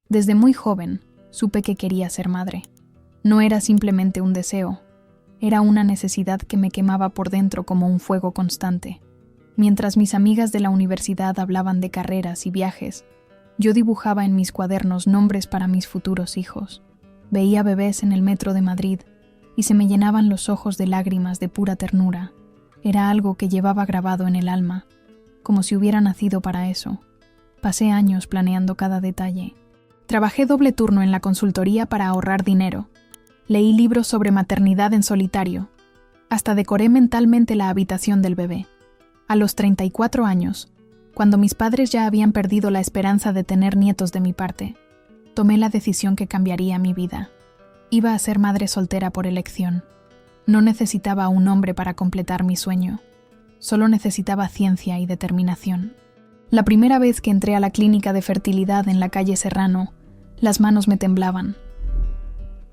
Desde muy joven, supe que quería ser madre. No era simplemente un deseo, era una necesidad que me quemaba por dentro como un fuego constante. Mientras mis amigas de la universidad hablaban de carreras y viajes, yo dibujaba en mis cuadernos nombres para mis futuros hijos. Veía bebés en el metro de Madrid y se me llenaban los ojos de lágrimas de pura ternura. Era algo que llevaba grabado en el alma, como si hubiera nacido para eso. Pasé años planeando cada detalle. Trabajé doble turno en la consultoría para ahorrar dinero. Leí libros sobre maternidad en solitario. Hasta decoré mentalmente la habitación del bebé. A los 34 años, cuando mis padres ya habían perdido la esperanza de tener nietos de mi parte, tomé la decisión que cambiaría mi vida. Iba a ser madre soltera por elección. No necesitaba a un hombre para completar mi sueño. Solo necesitaba ciencia y determinación. La primera vez que entré a la clínica de fertilidad en la calle Serrano, las manos me temblaban.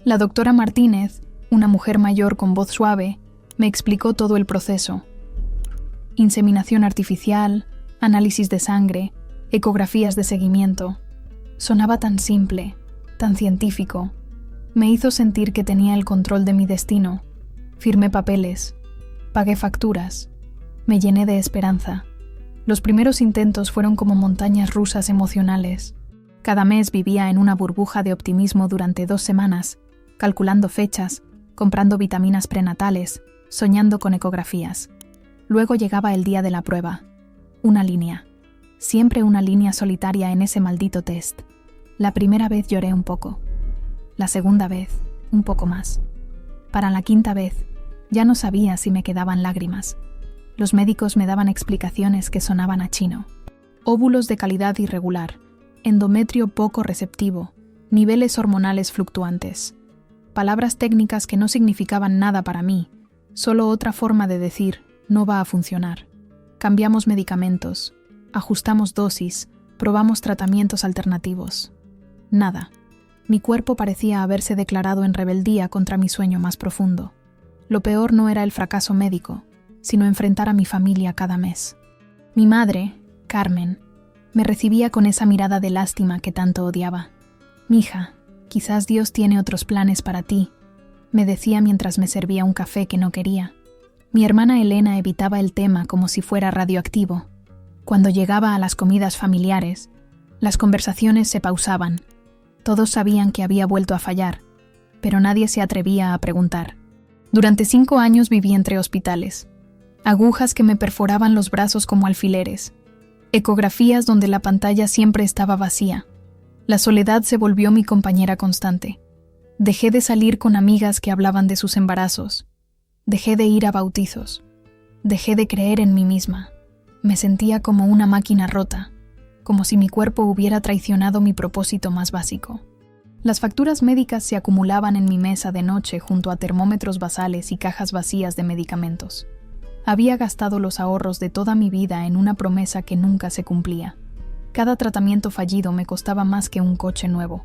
La doctora Martínez, una mujer mayor con voz suave, me explicó todo el proceso. Inseminación artificial, análisis de sangre, ecografías de seguimiento. Sonaba tan simple, tan científico. Me hizo sentir que tenía el control de mi destino. Firmé papeles, pagué facturas, me llené de esperanza. Los primeros intentos fueron como montañas rusas emocionales. Cada mes vivía en una burbuja de optimismo durante 2 semanas, calculando fechas, comprando vitaminas prenatales, soñando con ecografías. Luego llegaba el día de la prueba. Una línea. Siempre una línea solitaria en ese maldito test. La primera vez lloré un poco. La segunda vez, un poco más. Para la quinta vez, ya no sabía si me quedaban lágrimas. Los médicos me daban explicaciones que sonaban a chino. Óvulos de calidad irregular, endometrio poco receptivo, niveles hormonales fluctuantes. Palabras técnicas que no significaban nada para mí, solo otra forma de decir, no va a funcionar. Cambiamos medicamentos, ajustamos dosis, probamos tratamientos alternativos. Nada. Mi cuerpo parecía haberse declarado en rebeldía contra mi sueño más profundo. Lo peor no era el fracaso médico, sino enfrentar a mi familia cada mes. Mi madre, Carmen, me recibía con esa mirada de lástima que tanto odiaba. «Mija, quizás Dios tiene otros planes para ti», me decía mientras me servía un café que no quería. Mi hermana Elena evitaba el tema como si fuera radioactivo. Cuando llegaba a las comidas familiares, las conversaciones se pausaban. Todos sabían que había vuelto a fallar, pero nadie se atrevía a preguntar. Durante 5 años viví entre hospitales. Agujas que me perforaban los brazos como alfileres. Ecografías donde la pantalla siempre estaba vacía. La soledad se volvió mi compañera constante. Dejé de salir con amigas que hablaban de sus embarazos. Dejé de ir a bautizos. Dejé de creer en mí misma. Me sentía como una máquina rota, como si mi cuerpo hubiera traicionado mi propósito más básico. Las facturas médicas se acumulaban en mi mesa de noche junto a termómetros basales y cajas vacías de medicamentos. Había gastado los ahorros de toda mi vida en una promesa que nunca se cumplía. Cada tratamiento fallido me costaba más que un coche nuevo,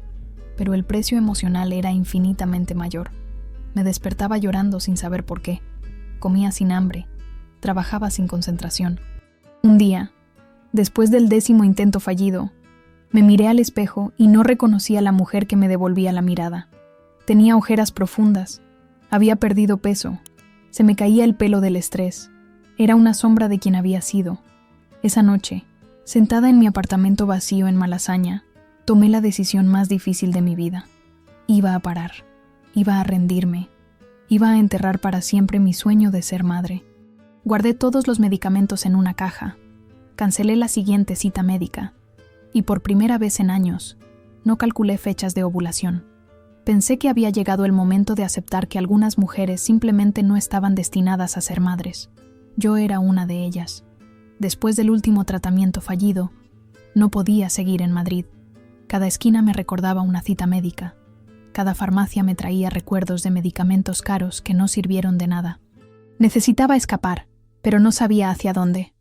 pero el precio emocional era infinitamente mayor. Me despertaba llorando sin saber por qué. Comía sin hambre. Trabajaba sin concentración. Un día, después del 10º intento fallido, me miré al espejo y no reconocí a la mujer que me devolvía la mirada. Tenía ojeras profundas. Había perdido peso. Se me caía el pelo del estrés. Era una sombra de quien había sido. Esa noche, sentada en mi apartamento vacío en Malasaña, tomé la decisión más difícil de mi vida. Iba a parar. Iba a rendirme. Iba a enterrar para siempre mi sueño de ser madre. Guardé todos los medicamentos en una caja. Cancelé la siguiente cita médica. Y por primera vez en años, no calculé fechas de ovulación. Pensé que había llegado el momento de aceptar que algunas mujeres simplemente no estaban destinadas a ser madres. Yo era una de ellas. Después del último tratamiento fallido, no podía seguir en Madrid. Cada esquina me recordaba una cita médica. Cada farmacia me traía recuerdos de medicamentos caros que no sirvieron de nada. Necesitaba escapar, pero no sabía hacia dónde.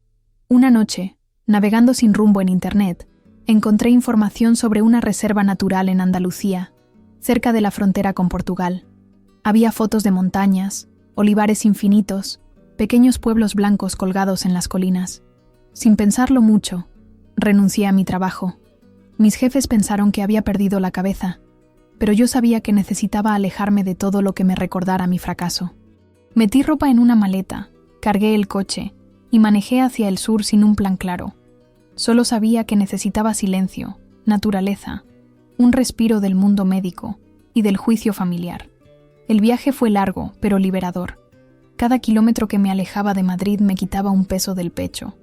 Una noche, navegando sin rumbo en Internet, encontré información sobre una reserva natural en Andalucía, cerca de la frontera con Portugal. Había fotos de montañas, olivares infinitos, pequeños pueblos blancos colgados en las colinas. Sin pensarlo mucho, renuncié a mi trabajo. Mis jefes pensaron que había perdido la cabeza, pero yo sabía que necesitaba alejarme de todo lo que me recordara mi fracaso. Metí ropa en una maleta, cargué el coche y manejé hacia el sur sin un plan claro. Solo sabía que necesitaba silencio, naturaleza, un respiro del mundo médico y del juicio familiar. El viaje fue largo, pero liberador. Cada kilómetro que me alejaba de Madrid me quitaba un peso del pecho.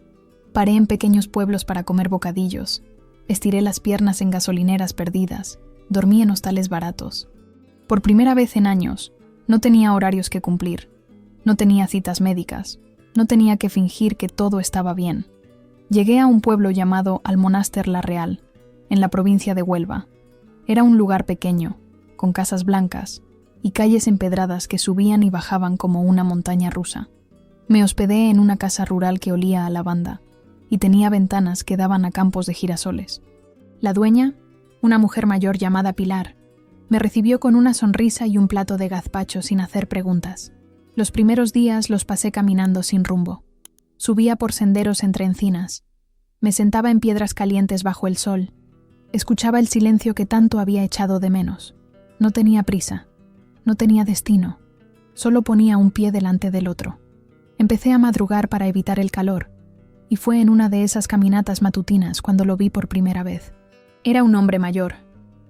Paré en pequeños pueblos para comer bocadillos, estiré las piernas en gasolineras perdidas, dormí en hostales baratos. Por primera vez en años, no tenía horarios que cumplir, no tenía citas médicas, no tenía que fingir que todo estaba bien. Llegué a un pueblo llamado Almonáster la Real, en la provincia de Huelva. Era un lugar pequeño, con casas blancas y calles empedradas que subían y bajaban como una montaña rusa. Me hospedé en una casa rural que olía a lavanda y tenía ventanas que daban a campos de girasoles. La dueña, una mujer mayor llamada Pilar, me recibió con una sonrisa y un plato de gazpacho sin hacer preguntas. Los primeros días los pasé caminando sin rumbo. Subía por senderos entre encinas. Me sentaba en piedras calientes bajo el sol. Escuchaba el silencio que tanto había echado de menos. No tenía prisa. No tenía destino. Solo ponía un pie delante del otro. Empecé a madrugar para evitar el calor, y fue en una de esas caminatas matutinas cuando lo vi por primera vez. Era un hombre mayor,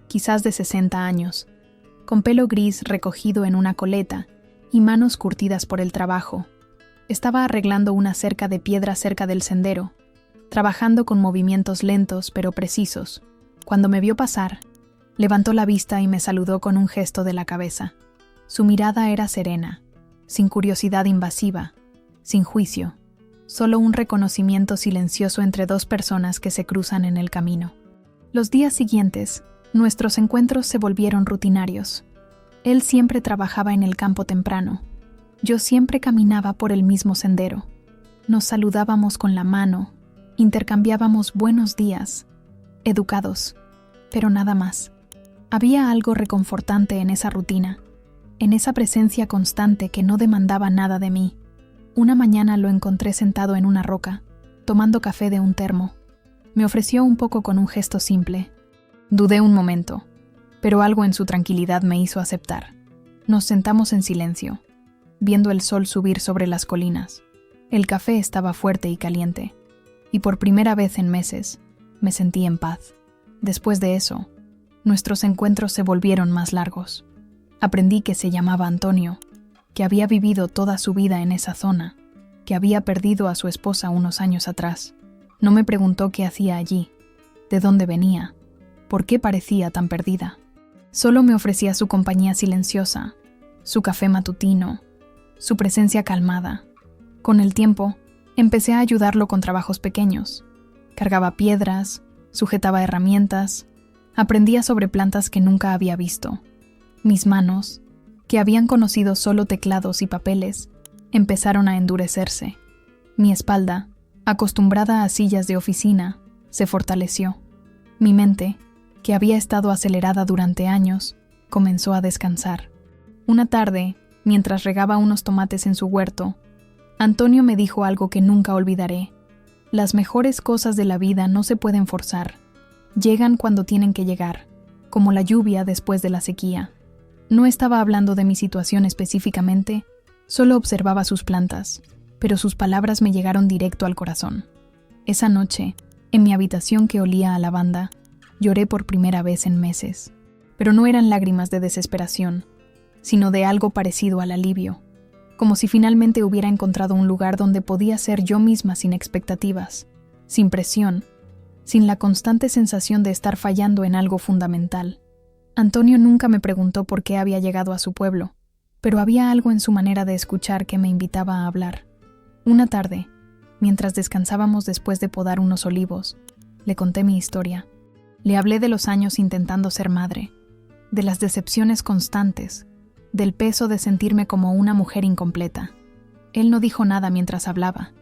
quizás de 60 años, con pelo gris recogido en una coleta y manos curtidas por el trabajo. Estaba arreglando una cerca de piedra cerca del sendero, trabajando con movimientos lentos pero precisos. Cuando me vio pasar, levantó la vista y me saludó con un gesto de la cabeza. Su mirada era serena, sin curiosidad invasiva, sin juicio, solo un reconocimiento silencioso entre dos personas que se cruzan en el camino. Los días siguientes, nuestros encuentros se volvieron rutinarios. Él siempre trabajaba en el campo temprano. Yo siempre caminaba por el mismo sendero. Nos saludábamos con la mano, intercambiábamos buenos días, educados, pero nada más. Había algo reconfortante en esa rutina, en esa presencia constante que no demandaba nada de mí. Una mañana lo encontré sentado en una roca, tomando café de un termo. Me ofreció un poco con un gesto simple. Dudé un momento, pero algo en su tranquilidad me hizo aceptar. Nos sentamos en silencio, viendo el sol subir sobre las colinas. El café estaba fuerte y caliente, y por primera vez en meses me sentí en paz. Después de eso, nuestros encuentros se volvieron más largos. Aprendí que se llamaba Antonio, que había vivido toda su vida en esa zona, que había perdido a su esposa unos años atrás. No me preguntó qué hacía allí, de dónde venía, por qué parecía tan perdida. Solo me ofrecía su compañía silenciosa, su café matutino, su presencia calmada. Con el tiempo, empecé a ayudarlo con trabajos pequeños. Cargaba piedras, sujetaba herramientas, aprendía sobre plantas que nunca había visto. Mis manos, que habían conocido solo teclados y papeles, empezaron a endurecerse. Mi espalda, acostumbrada a sillas de oficina, se fortaleció. Mi mente, que había estado acelerada durante años, comenzó a descansar. Una tarde, mientras regaba unos tomates en su huerto, Antonio me dijo algo que nunca olvidaré. Las mejores cosas de la vida no se pueden forzar. Llegan cuando tienen que llegar, como la lluvia después de la sequía. No estaba hablando de mi situación específicamente, solo observaba sus plantas, pero sus palabras me llegaron directo al corazón. Esa noche, en mi habitación que olía a lavanda, lloré por primera vez en meses. Pero no eran lágrimas de desesperación, sino de algo parecido al alivio, como si finalmente hubiera encontrado un lugar donde podía ser yo misma sin expectativas, sin presión, sin la constante sensación de estar fallando en algo fundamental. Antonio nunca me preguntó por qué había llegado a su pueblo, pero había algo en su manera de escuchar que me invitaba a hablar. Una tarde, mientras descansábamos después de podar unos olivos, le conté mi historia. Le hablé de los años intentando ser madre, de las decepciones constantes, del peso de sentirme como una mujer incompleta. Él no dijo nada mientras hablaba,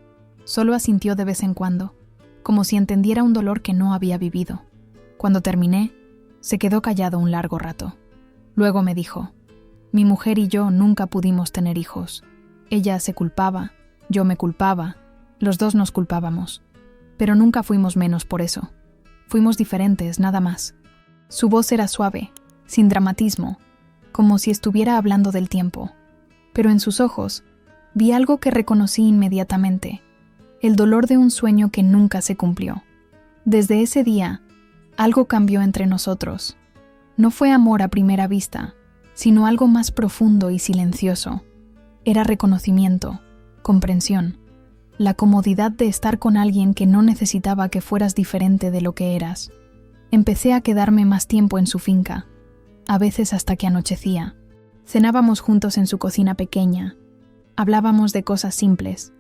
solo asintió de vez en cuando, como si entendiera un dolor que no había vivido. Cuando terminé, se quedó callado un largo rato. Luego me dijo, mi mujer y yo nunca pudimos tener hijos. Ella se culpaba, yo me culpaba, los dos nos culpábamos, pero nunca fuimos menos por eso. Fuimos diferentes, nada más. Su voz era suave, sin dramatismo, como si estuviera hablando del tiempo. Pero en sus ojos vi algo que reconocí inmediatamente, el dolor de un sueño que nunca se cumplió. Desde ese día, algo cambió entre nosotros. No fue amor a primera vista, sino algo más profundo y silencioso. Era reconocimiento, comprensión, la comodidad de estar con alguien que no necesitaba que fueras diferente de lo que eras. Empecé a quedarme más tiempo en su finca, a veces hasta que anochecía. Cenábamos juntos en su cocina pequeña. Hablábamos de cosas simples,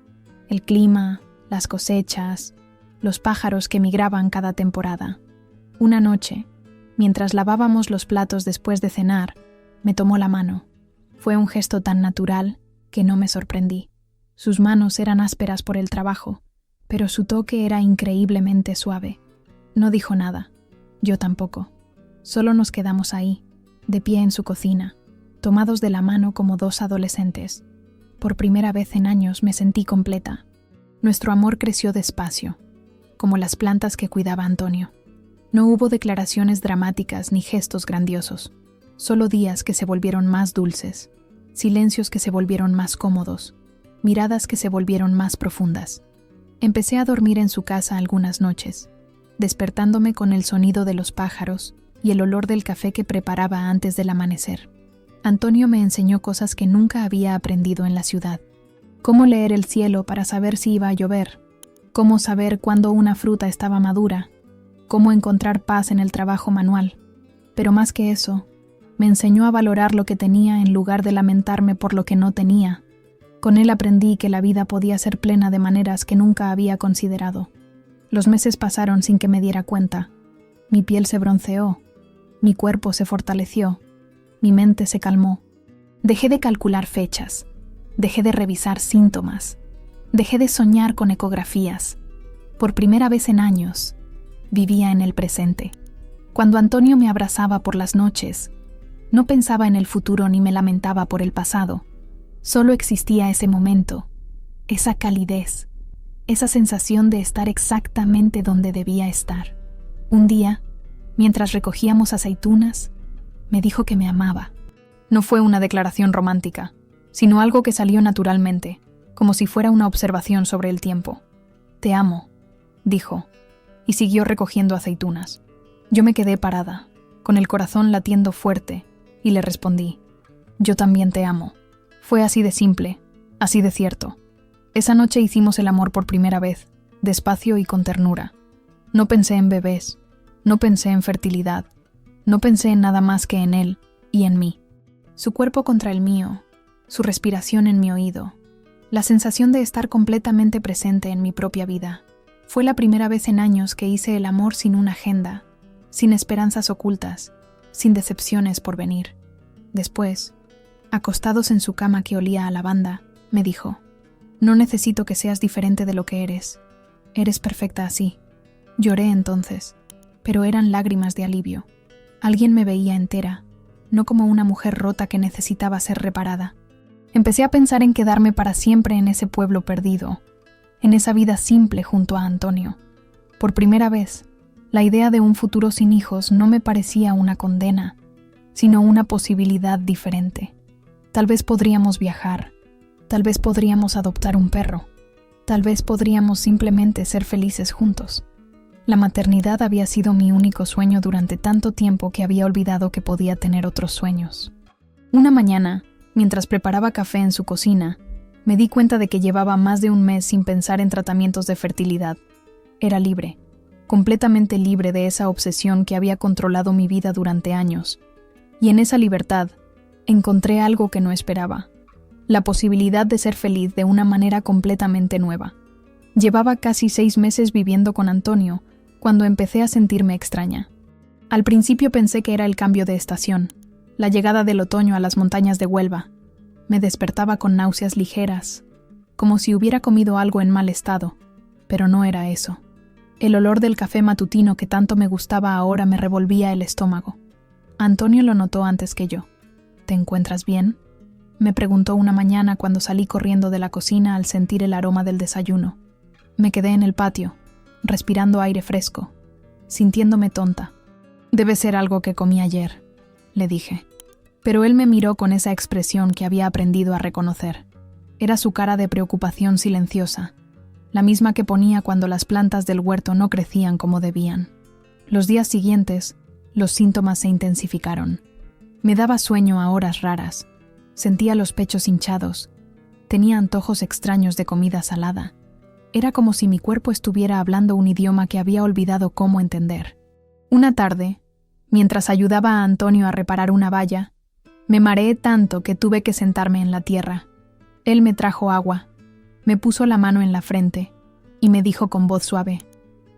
el clima, las cosechas, los pájaros que migraban cada temporada. Una noche, mientras lavábamos los platos después de cenar, me tomó la mano. Fue un gesto tan natural que no me sorprendí. Sus manos eran ásperas por el trabajo, pero su toque era increíblemente suave. No dijo nada, yo tampoco. Solo nos quedamos ahí, de pie en su cocina, tomados de la mano como dos adolescentes. Por primera vez en años me sentí completa. Nuestro amor creció despacio, como las plantas que cuidaba Antonio. No hubo declaraciones dramáticas ni gestos grandiosos, solo días que se volvieron más dulces, silencios que se volvieron más cómodos, miradas que se volvieron más profundas. Empecé a dormir en su casa algunas noches, despertándome con el sonido de los pájaros y el olor del café que preparaba antes del amanecer. Antonio me enseñó cosas que nunca había aprendido en la ciudad. Cómo leer el cielo para saber si iba a llover, cómo saber cuándo una fruta estaba madura, cómo encontrar paz en el trabajo manual. Pero más que eso, me enseñó a valorar lo que tenía en lugar de lamentarme por lo que no tenía. Con él aprendí que la vida podía ser plena de maneras que nunca había considerado. Los meses pasaron sin que me diera cuenta. Mi piel se bronceó, mi cuerpo se fortaleció, mi mente se calmó. Dejé de calcular fechas, dejé de revisar síntomas, dejé de soñar con ecografías. Por primera vez en años, vivía en el presente. Cuando Antonio me abrazaba por las noches, no pensaba en el futuro ni me lamentaba por el pasado. Solo existía ese momento, esa calidez, esa sensación de estar exactamente donde debía estar. Un día, mientras recogíamos aceitunas, me dijo que me amaba. No fue una declaración romántica, sino algo que salió naturalmente, como si fuera una observación sobre el tiempo. «Te amo», dijo, y siguió recogiendo aceitunas. Yo me quedé parada, con el corazón latiendo fuerte, y le respondí, «Yo también te amo». Fue así de simple, así de cierto. Esa noche hicimos el amor por primera vez, despacio y con ternura. No pensé en bebés, no pensé en fertilidad, no pensé en nada más que en él y en mí. Su cuerpo contra el mío, su respiración en mi oído, la sensación de estar completamente presente en mi propia vida. Fue la primera vez en años que hice el amor sin una agenda, sin esperanzas ocultas, sin decepciones por venir. Después, acostados en su cama que olía a lavanda, me dijo, «No necesito que seas diferente de lo que eres. Eres perfecta así». Lloré entonces, pero eran lágrimas de alivio. Alguien me veía entera, no como una mujer rota que necesitaba ser reparada. Empecé a pensar en quedarme para siempre en ese pueblo perdido, en esa vida simple junto a Antonio. Por primera vez, la idea de un futuro sin hijos no me parecía una condena, sino una posibilidad diferente. Tal vez podríamos viajar, tal vez podríamos adoptar un perro, tal vez podríamos simplemente ser felices juntos. La maternidad había sido mi único sueño durante tanto tiempo que había olvidado que podía tener otros sueños. Una mañana, mientras preparaba café en su cocina, me di cuenta de que llevaba más de un mes sin pensar en tratamientos de fertilidad. Era libre, completamente libre de esa obsesión que había controlado mi vida durante años. Y en esa libertad, encontré algo que no esperaba, la posibilidad de ser feliz de una manera completamente nueva. Llevaba casi 6 meses viviendo con Antonio cuando empecé a sentirme extraña. Al principio pensé que era el cambio de estación, la llegada del otoño a las montañas de Huelva. Me despertaba con náuseas ligeras, como si hubiera comido algo en mal estado, pero no era eso. El olor del café matutino que tanto me gustaba ahora me revolvía el estómago. Antonio lo notó antes que yo. «¿Te encuentras bien?», me preguntó una mañana cuando salí corriendo de la cocina al sentir el aroma del desayuno. Me quedé en el patio, respirando aire fresco. sintiéndome tonta. «Debe ser algo que comí ayer», le dije. Pero él me miró con esa expresión que había aprendido a reconocer. Era su cara de preocupación silenciosa, la misma que ponía cuando las plantas del huerto no crecían como debían. Los días siguientes, los síntomas se intensificaron. Me daba sueño a horas raras, sentía los pechos hinchados, tenía antojos extraños de comida salada. Era como si mi cuerpo estuviera hablando un idioma que había olvidado cómo entender. Una tarde, mientras ayudaba a Antonio a reparar una valla, me mareé tanto que tuve que sentarme en la tierra. Él me trajo agua, me puso la mano en la frente y me dijo con voz suave: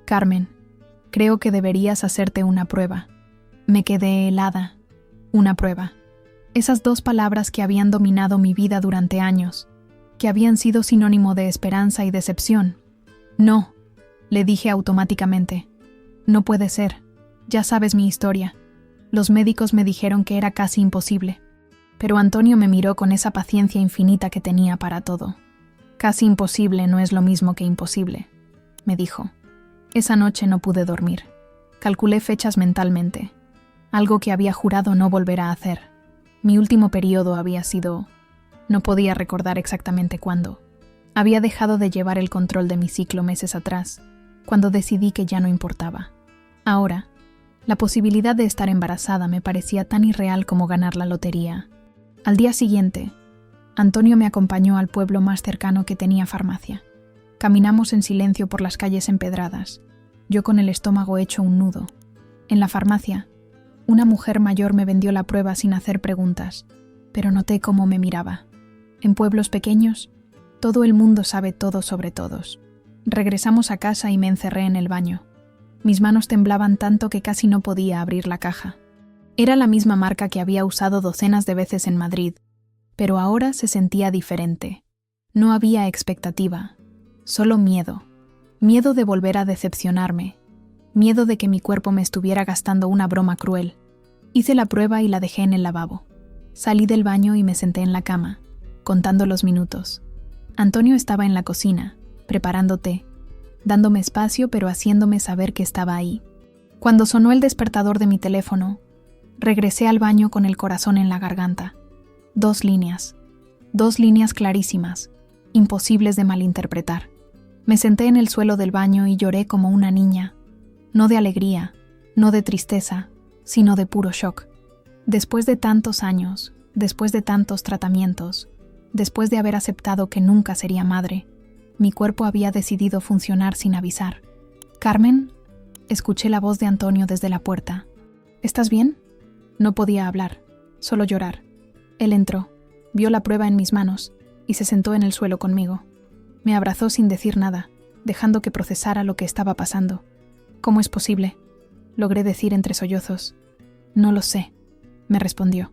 «Carmen, creo que deberías hacerte una prueba». Me quedé helada. Una prueba. Esas dos palabras que habían dominado mi vida durante años, que habían sido sinónimo de esperanza y decepción. «No», le dije automáticamente. «No puede ser. Ya sabes mi historia. Los médicos me dijeron que era casi imposible». Pero Antonio me miró con esa paciencia infinita que tenía para todo. «Casi imposible no es lo mismo que imposible», me dijo. Esa noche no pude dormir. Calculé fechas mentalmente, algo que había jurado no volver a hacer. Mi último periodo había sido... no podía recordar exactamente cuándo. Había dejado de llevar el control de mi ciclo meses atrás, cuando decidí que ya no importaba. Ahora, la posibilidad de estar embarazada me parecía tan irreal como ganar la lotería. Al día siguiente, Antonio me acompañó al pueblo más cercano que tenía farmacia. Caminamos en silencio por las calles empedradas, yo con el estómago hecho un nudo. En la farmacia, una mujer mayor me vendió la prueba sin hacer preguntas, pero noté cómo me miraba. En pueblos pequeños, todo el mundo sabe todo sobre todos. Regresamos a casa y me encerré en el baño. Mis manos temblaban tanto que casi no podía abrir la caja. Era la misma marca que había usado docenas de veces en Madrid, pero ahora se sentía diferente. No había expectativa, solo miedo. Miedo de volver a decepcionarme. Miedo de que mi cuerpo me estuviera gastando una broma cruel. Hice la prueba y la dejé en el lavabo. Salí del baño y me senté en la cama, contando los minutos. Antonio estaba en la cocina, preparando té, dándome espacio pero haciéndome saber que estaba ahí. Cuando sonó el despertador de mi teléfono, regresé al baño con el corazón en la garganta. 2 líneas clarísimas, imposibles de malinterpretar. Me senté en el suelo del baño y lloré como una niña, no de alegría, no de tristeza, sino de puro shock. Después de tantos años, después de tantos tratamientos, después de haber aceptado que nunca sería madre, mi cuerpo había decidido funcionar sin avisar. «Carmen», escuché la voz de Antonio desde la puerta. «¿Estás bien?» No podía hablar, solo llorar. Él entró, vio la prueba en mis manos y se sentó en el suelo conmigo. Me abrazó sin decir nada, dejando que procesara lo que estaba pasando. «¿Cómo es posible?», logré decir entre sollozos. «No lo sé», me respondió.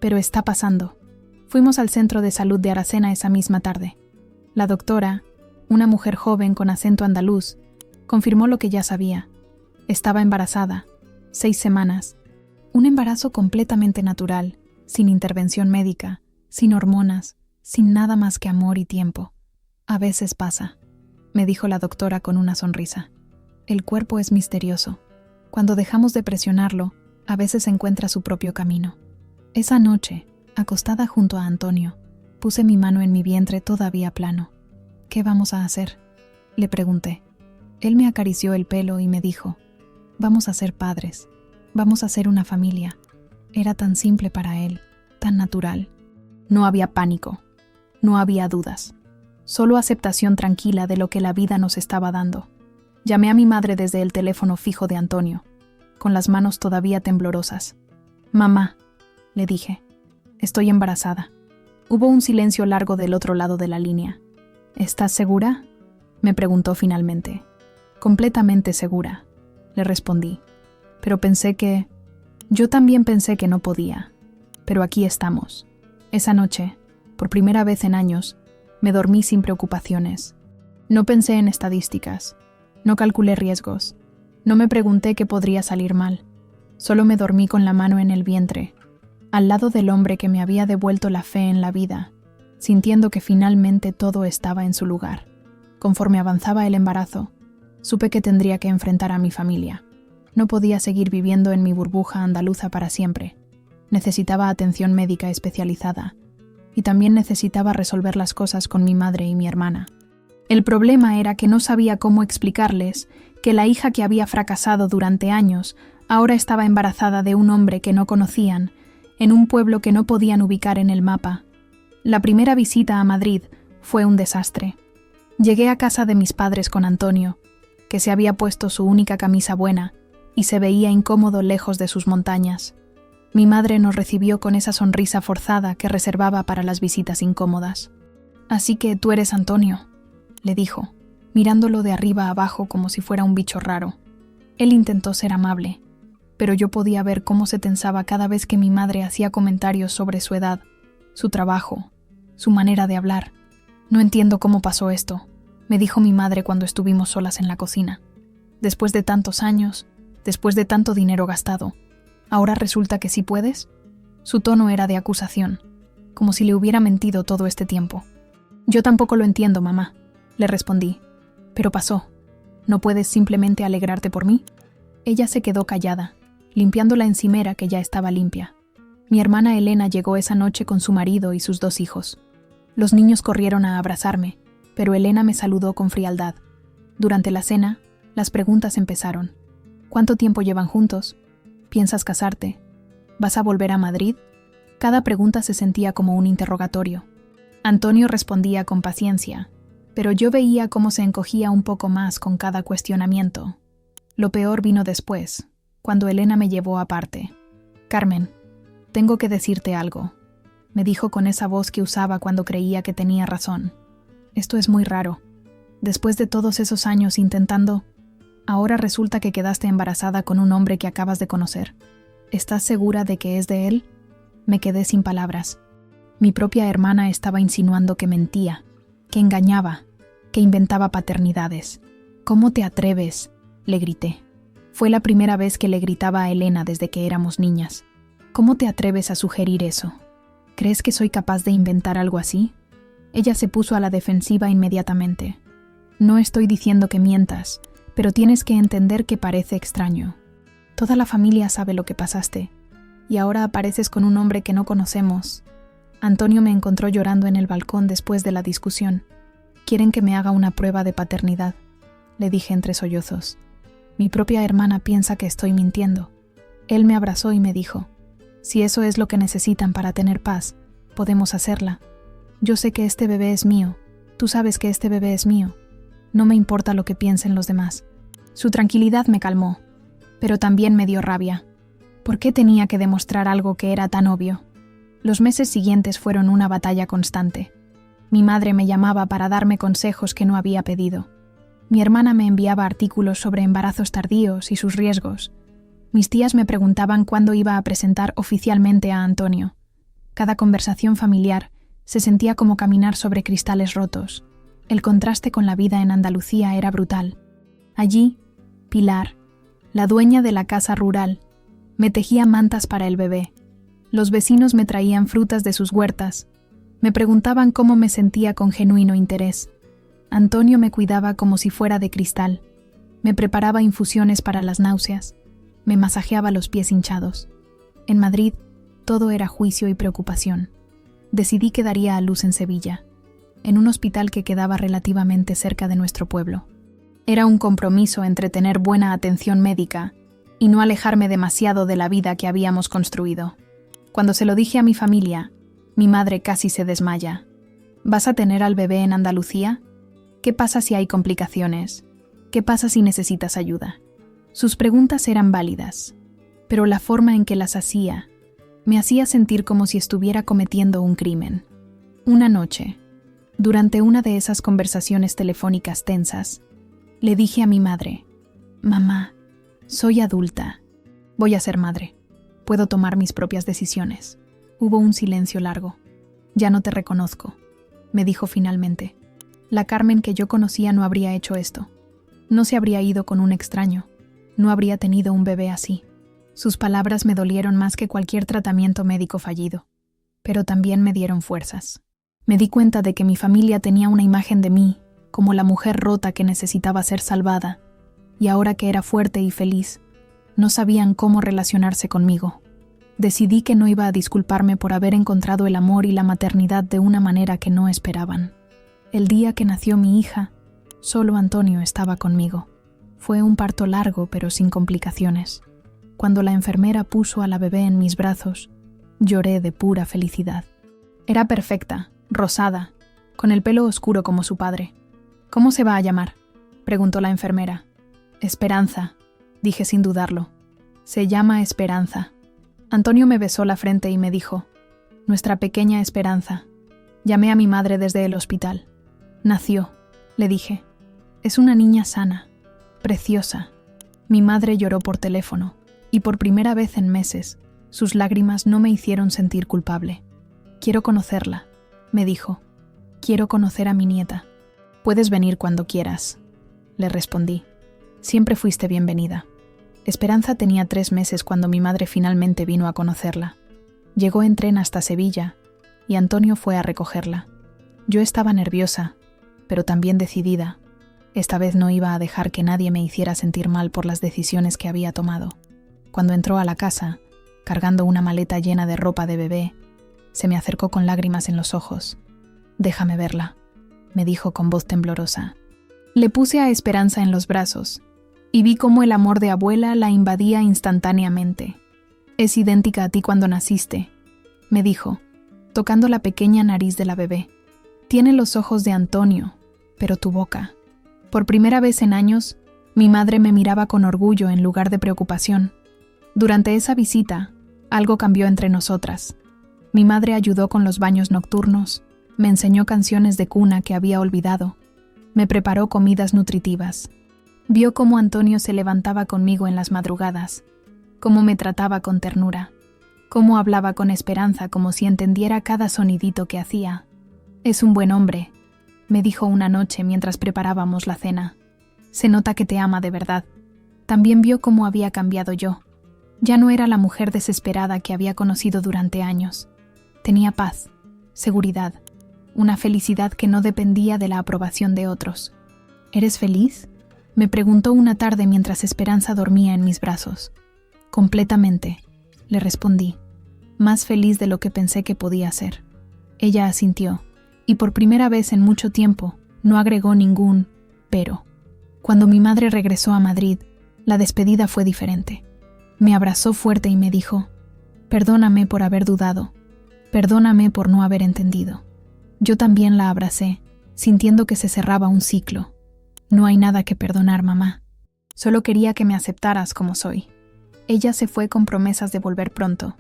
«Pero está pasando». Fuimos al centro de salud de Aracena esa misma tarde. La doctora, una mujer joven con acento andaluz, confirmó lo que ya sabía. Estaba embarazada, 6 semanas. Un embarazo completamente natural, sin intervención médica, sin hormonas, sin nada más que amor y tiempo. «A veces pasa», me dijo la doctora con una sonrisa. «El cuerpo es misterioso. Cuando dejamos de presionarlo, a veces encuentra su propio camino». Esa noche, acostada junto a Antonio, puse mi mano en mi vientre todavía plano. «¿Qué vamos a hacer?», le pregunté. Él me acarició el pelo y me dijo: «Vamos a ser padres. Vamos a ser una familia». Era tan simple para él, tan natural. No había pánico, no había dudas. Solo aceptación tranquila de lo que la vida nos estaba dando. Llamé a mi madre desde el teléfono fijo de Antonio, con las manos todavía temblorosas. «Mamá», le dije, «estoy embarazada». Hubo un silencio largo del otro lado de la línea. «¿Estás segura?», me preguntó finalmente. «Completamente segura», le respondí. Pero pensé que... Yo también pensé que no podía. Pero aquí estamos. Esa noche, por primera vez en años, me dormí sin preocupaciones. No pensé en estadísticas. No calculé riesgos. No me pregunté qué podría salir mal. Solo me dormí con la mano en el vientre, al lado del hombre que me había devuelto la fe en la vida, sintiendo que finalmente todo estaba en su lugar. Conforme avanzaba el embarazo, supe que tendría que enfrentar a mi familia. No podía seguir viviendo en mi burbuja andaluza para siempre. Necesitaba atención médica especializada. Y también necesitaba resolver las cosas con mi madre y mi hermana. El problema era que no sabía cómo explicarles que la hija que había fracasado durante años ahora estaba embarazada de un hombre que no conocían, en un pueblo que no podían ubicar en el mapa. La primera visita a Madrid fue un desastre. Llegué a casa de mis padres con Antonio, que se había puesto su única camisa buena y se veía incómodo lejos de sus montañas. Mi madre nos recibió con esa sonrisa forzada que reservaba para las visitas incómodas. «Así que tú eres Antonio», le dijo, mirándolo de arriba a abajo como si fuera un bicho raro. Él intentó ser amable, pero yo podía ver cómo se tensaba cada vez que mi madre hacía comentarios sobre su edad, su trabajo, su manera de hablar. «No entiendo cómo pasó esto», me dijo mi madre cuando estuvimos solas en la cocina. «Después de tantos años, después de tanto dinero gastado, ¿ahora resulta que sí puedes?» Su tono era de acusación, como si le hubiera mentido todo este tiempo. «Yo tampoco lo entiendo, mamá», le respondí. «Pero pasó. ¿No puedes simplemente alegrarte por mí?» Ella se quedó callada, limpiando la encimera que ya estaba limpia. Mi hermana Elena llegó esa noche con su marido y sus 2 hijos. Los niños corrieron a abrazarme, pero Elena me saludó con frialdad. Durante la cena, las preguntas empezaron. ¿Cuánto tiempo llevan juntos? ¿Piensas casarte? ¿Vas a volver a Madrid? Cada pregunta se sentía como un interrogatorio. Antonio respondía con paciencia, pero yo veía cómo se encogía un poco más con cada cuestionamiento. Lo peor vino después, cuando Elena me llevó aparte. «Carmen, tengo que decirte algo», me dijo con esa voz que usaba cuando creía que tenía razón. «Esto es muy raro. Después de todos esos años intentando, ahora resulta que quedaste embarazada con un hombre que acabas de conocer. ¿Estás segura de que es de él?» Me quedé sin palabras. Mi propia hermana estaba insinuando que mentía, que engañaba, que inventaba paternidades. «¿Cómo te atreves?», le grité. Fue la primera vez que le gritaba a Elena desde que éramos niñas. «¿Cómo te atreves a sugerir eso? ¿Crees que soy capaz de inventar algo así?» Ella se puso a la defensiva inmediatamente. «No estoy diciendo que mientas, pero tienes que entender que parece extraño. Toda la familia sabe lo que pasaste, y ahora apareces con un hombre que no conocemos». Antonio me encontró llorando en el balcón después de la discusión. «Quieren que me haga una prueba de paternidad», le dije entre sollozos. «Mi propia hermana piensa que estoy mintiendo». Él me abrazó y me dijo: «Si eso es lo que necesitan para tener paz, podemos hacerla. Yo sé que este bebé es mío, tú sabes que este bebé es mío. No me importa lo que piensen los demás». Su tranquilidad me calmó, pero también me dio rabia. ¿Por qué tenía que demostrar algo que era tan obvio? Los meses siguientes fueron una batalla constante. Mi madre me llamaba para darme consejos que no había pedido. Mi hermana me enviaba artículos sobre embarazos tardíos y sus riesgos. Mis tías me preguntaban cuándo iba a presentar oficialmente a Antonio. Cada conversación familiar se sentía como caminar sobre cristales rotos. El contraste con la vida en Andalucía era brutal. Allí, Pilar, la dueña de la casa rural, me tejía mantas para el bebé. Los vecinos me traían frutas de sus huertas. Me preguntaban cómo me sentía con genuino interés. Antonio me cuidaba como si fuera de cristal. Me preparaba infusiones para las náuseas. Me masajeaba los pies hinchados. En Madrid, todo era juicio y preocupación. Decidí que daría a luz en Sevilla, en un hospital que quedaba relativamente cerca de nuestro pueblo. Era un compromiso entre tener buena atención médica y no alejarme demasiado de la vida que habíamos construido. Cuando se lo dije a mi familia, mi madre casi se desmaya. ¿Vas a tener al bebé en Andalucía? ¿Qué pasa si hay complicaciones? ¿Qué pasa si necesitas ayuda? Sus preguntas eran válidas, pero la forma en que las hacía me hacía sentir como si estuviera cometiendo un crimen. Una noche, durante una de esas conversaciones telefónicas tensas, le dije a mi madre: «Mamá, soy adulta. Voy a ser madre. Puedo tomar mis propias decisiones». Hubo un silencio largo. «Ya no te reconozco», me dijo finalmente. La Carmen que yo conocía no habría hecho esto. No se habría ido con un extraño. No habría tenido un bebé así. Sus palabras me dolieron más que cualquier tratamiento médico fallido, pero también me dieron fuerzas. Me di cuenta de que mi familia tenía una imagen de mí como la mujer rota que necesitaba ser salvada, y ahora que era fuerte y feliz, No sabían cómo relacionarse conmigo. Decidí que no iba a disculparme por haber encontrado el amor y la maternidad de una manera que no esperaban. El día que nació mi hija, solo Antonio estaba conmigo. Fue un parto largo pero sin complicaciones. Cuando la enfermera puso a la bebé en mis brazos, lloré de pura felicidad. Era perfecta, rosada, con el pelo oscuro como su padre. «¿Cómo se va a llamar?», preguntó la enfermera. «Esperanza», dije sin dudarlo. «Se llama Esperanza». Antonio me besó la frente y me dijo: «Nuestra pequeña Esperanza». Llamé a mi madre desde el hospital. «Nació», le dije. «Es una niña sana, preciosa». Mi madre lloró por teléfono, y por primera vez en meses, sus lágrimas no me hicieron sentir culpable. «Quiero conocerla», me dijo. «Quiero conocer a mi nieta». «Puedes venir cuando quieras», le respondí. «Siempre fuiste bienvenida». Esperanza tenía 3 meses cuando mi madre finalmente vino a conocerla. Llegó en tren hasta Sevilla, y Antonio fue a recogerla. Yo estaba nerviosa, pero también decidida. Esta vez no iba a dejar que nadie me hiciera sentir mal por las decisiones que había tomado. Cuando entró a la casa, cargando una maleta llena de ropa de bebé, se me acercó con lágrimas en los ojos. «Déjame verla», me dijo con voz temblorosa. Le puse a Esperanza en los brazos, y vi cómo el amor de abuela la invadía instantáneamente. «Es idéntica a ti cuando naciste», me dijo, tocando la pequeña nariz de la bebé. «Tiene los ojos de Antonio, pero tu boca». Por primera vez en años, mi madre me miraba con orgullo en lugar de preocupación. Durante esa visita, algo cambió entre nosotras. Mi madre ayudó con los baños nocturnos, me enseñó canciones de cuna que había olvidado, me preparó comidas nutritivas. Vio cómo Antonio se levantaba conmigo en las madrugadas, cómo me trataba con ternura, cómo hablaba con Esperanza como si entendiera cada sonidito que hacía. «Es un buen hombre», me dijo una noche mientras preparábamos la cena. «Se nota que te ama de verdad». También vio cómo había cambiado yo. Ya no era la mujer desesperada que había conocido durante años. Tenía paz, seguridad, una felicidad que no dependía de la aprobación de otros. «¿Eres feliz?», me preguntó una tarde mientras Esperanza dormía en mis brazos. «Completamente», le respondí, más feliz de lo que pensé que podía ser. Ella asintió, y por primera vez en mucho tiempo no agregó ningún pero. Cuando mi madre regresó a Madrid, la despedida fue diferente. Me abrazó fuerte y me dijo: «Perdóname por haber dudado, perdóname por no haber entendido». Yo también la abracé, sintiendo que se cerraba un ciclo. «No hay nada que perdonar, mamá. Solo quería que me aceptaras como soy». Ella se fue con promesas de volver pronto,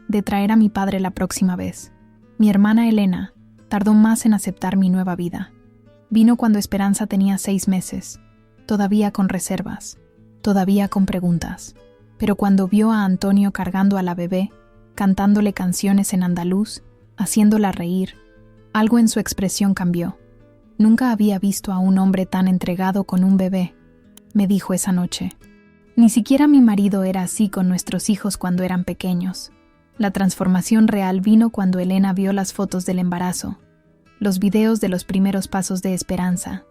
de traer a mi padre la próxima vez. Mi hermana Elena tardó más en aceptar mi nueva vida. Vino cuando Esperanza tenía 6 meses, todavía con reservas, todavía con preguntas. Pero cuando vio a Antonio cargando a la bebé, cantándole canciones en andaluz, haciéndola reír, algo en su expresión cambió. «Nunca había visto a un hombre tan entregado con un bebé», me dijo esa noche. «Ni siquiera mi marido era así con nuestros hijos cuando eran pequeños». La transformación real vino cuando Elena vio las fotos del embarazo, los videos de los primeros pasos de Esperanza,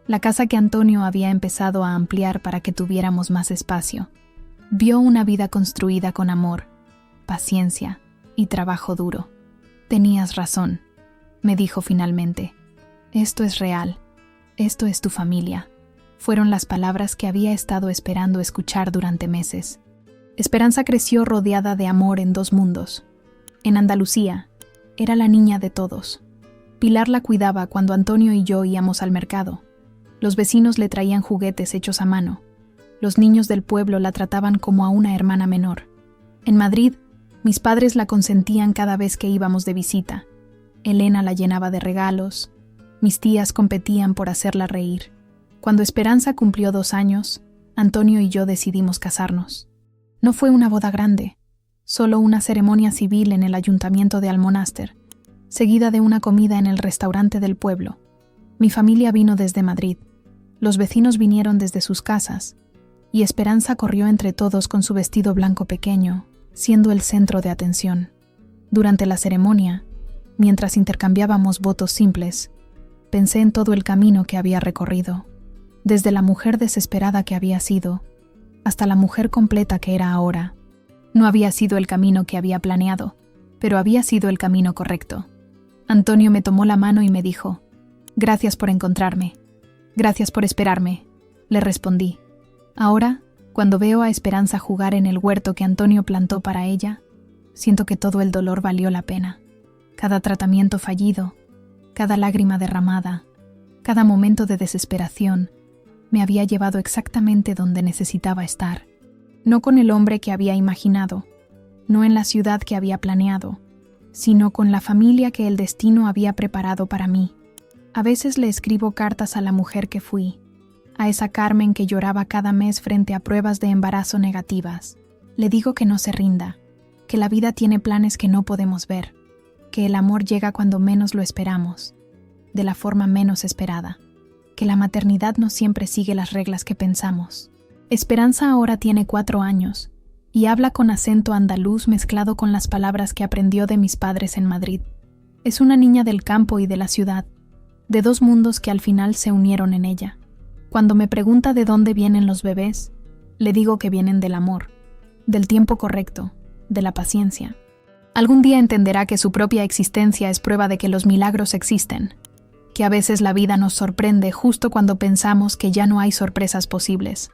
la casa que Antonio había empezado a ampliar para que tuviéramos más espacio. Vio una vida construida con amor, paciencia y trabajo duro. «Tenías razón», me dijo finalmente. «Esto es real. Esto es tu familia». Fueron las palabras que había estado esperando escuchar durante meses. Esperanza creció rodeada de amor en 2 mundos. En Andalucía, era la niña de todos. Pilar la cuidaba cuando Antonio y yo íbamos al mercado. Los vecinos le traían juguetes hechos a mano. Los niños del pueblo la trataban como a una hermana menor. En Madrid, mis padres la consentían cada vez que íbamos de visita. Elena la llenaba de regalos. Mis tías competían por hacerla reír. Cuando Esperanza cumplió 2 años, Antonio y yo decidimos casarnos. No fue una boda grande, solo una ceremonia civil en el ayuntamiento de Almonáster, seguida de una comida en el restaurante del pueblo. Mi familia vino desde Madrid, los vecinos vinieron desde sus casas, y Esperanza corrió entre todos con su vestido blanco pequeño, siendo el centro de atención. Durante la ceremonia, mientras intercambiábamos votos simples, pensé en todo el camino que había recorrido, desde la mujer desesperada que había sido, hasta la mujer completa que era ahora. No había sido el camino que había planeado, pero había sido el camino correcto. Antonio me tomó la mano y me dijo: «Gracias por encontrarme. Gracias por esperarme», le respondí. Ahora, cuando veo a Esperanza jugar en el huerto que Antonio plantó para ella, siento que todo el dolor valió la pena. Cada tratamiento fallido, cada lágrima derramada, cada momento de desesperación, me había llevado exactamente donde necesitaba estar. No con el hombre que había imaginado, no en la ciudad que había planeado, sino con la familia que el destino había preparado para mí. A veces le escribo cartas a la mujer que fui, a esa Carmen que lloraba cada mes frente a pruebas de embarazo negativas. Le digo que no se rinda, que la vida tiene planes que no podemos ver, que el amor llega cuando menos lo esperamos, de la forma menos esperada, que la maternidad no siempre sigue las reglas que pensamos. Esperanza ahora tiene 4 años y habla con acento andaluz mezclado con las palabras que aprendió de mis padres en Madrid. Es una niña del campo y de la ciudad, de 2 mundos que al final se unieron en ella. Cuando me pregunta de dónde vienen los bebés, le digo que vienen del amor, del tiempo correcto, de la paciencia. Algún día entenderá que su propia existencia es prueba de que los milagros existen, que a veces la vida nos sorprende justo cuando pensamos que ya no hay sorpresas posibles.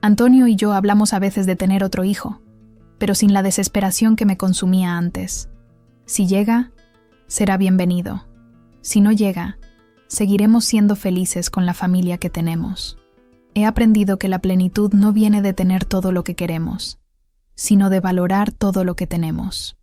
Antonio y yo hablamos a veces de tener otro hijo, pero sin la desesperación que me consumía antes. Si llega, será bienvenido. Si no llega, seguiremos siendo felices con la familia que tenemos. He aprendido que la plenitud no viene de tener todo lo que queremos, sino de valorar todo lo que tenemos.